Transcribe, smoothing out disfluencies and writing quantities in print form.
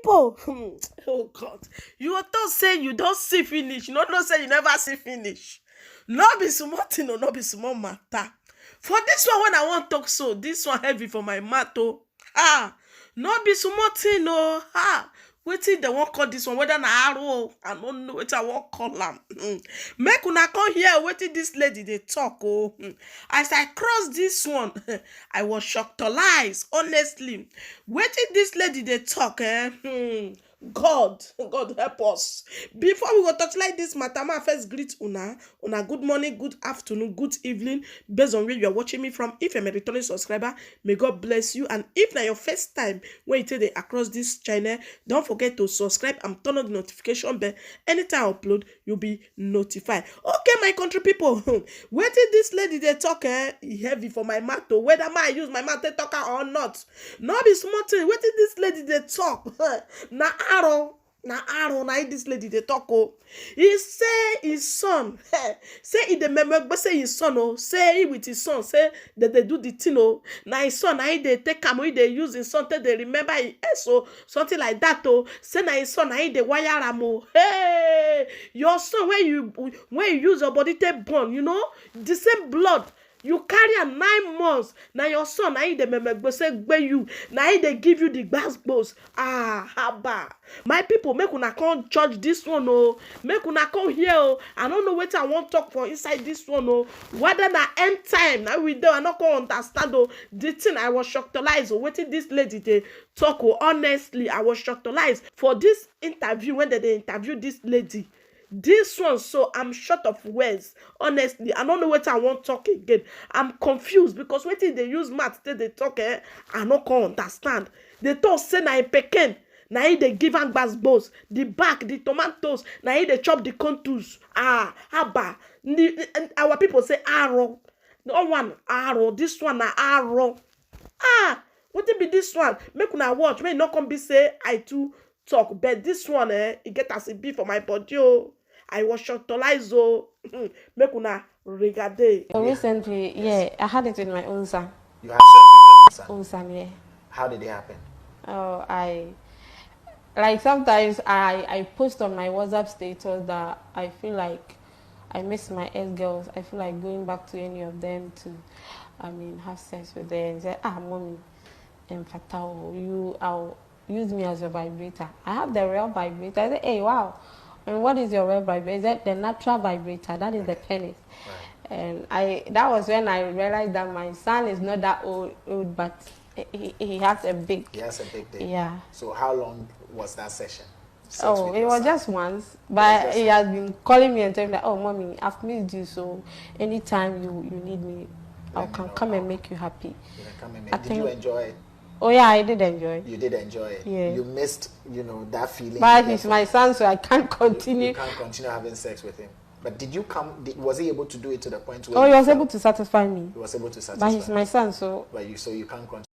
people, oh God, you don't say you don't see finish. You don't say you never see finish. No be small thing, no be small matter. For this one, when I want talk so, this one heavy for my matter. No be small thing, no. Wetin they won't call this one, whether na arrow, I don't know what I won't call them. Make una come here, wetin this lady they talk, oh. As I cross this one, I was shocked to lies, honestly. Wetin this lady they talk, God help us. Before we go touch like this matter, I first greet una good morning, good afternoon, good evening, based on where you are watching me from. If you're a returning subscriber, may God bless you. And if now your first time when you take it across this channel, don't forget to subscribe and turn on the notification bell. Anytime I upload, you'll be notified. Okay, my country people, where did this lady they talk heavy for my mouth, whether I use my mouth to talk or not? No be small thing. Where did this lady they talk? Na arrow, na this lady they talk. He say his son, say he the member, say his son, say he with his son, say that they do the thing, na his son, na he they take him, they use his son, they remember his so something like that, say na his son, na he they wire him, hey, your son, when you use your body to born, you know, the same blood. You carry a 9 months. Now your son, now he the say you. Now he they give you the basketballs. Haba. My people, make una come judge this one, Make una come here, I don't know what I want to talk for inside this one, Whether na end time, now we do, I not come understand, The thing I was shocked to lies, Waiting this lady they talk, Honestly, I was shocked to lies. For this interview, when they interview this lady, this one, so I'm short of words. Honestly, I don't know what I want to talk again. I'm confused because when they use math, they talk, I don't understand. They talk say na pecan, na they give am basketballs, the back, the tomatoes, na they chop the contours. Haba. Our people say arrow. No one arrow. This one na arrow. What it be this one? Make una watch. May not come be say I too talk, but this one, it get as a beef for my body. I was shocked to lies, make una regade. Recently, I had it with my own son. You had sex with your own son? Own son, yeah. How did it happen? Oh, like sometimes I post on my WhatsApp status that I feel like I miss my ex-girls. I feel like going back to any of them to, have sex with them. Say, mommy, I'll use me as a vibrator. I have the real vibrator. I say, hey, wow. And what is your real vibrator? Is that the natural vibrator? That is the penis. Right. And that was when I realized that my son is not that old, but he has a big... He has a big dick. Yeah. So how long was that session? It was just once. But he has been calling me and telling me, oh, mommy, I've missed you, so anytime you need me, I can come and make you happy. You can come and make... Did you enjoy it? Oh yeah, I did enjoy it. You did enjoy it. Yeah. You missed, that feeling. But he's my son, so I can't continue. You can't continue having sex with him. But did you come? Was he able to do it to the point where? Oh, he was able to satisfy me. He was able to satisfy. But he's my son, so. But you can't continue.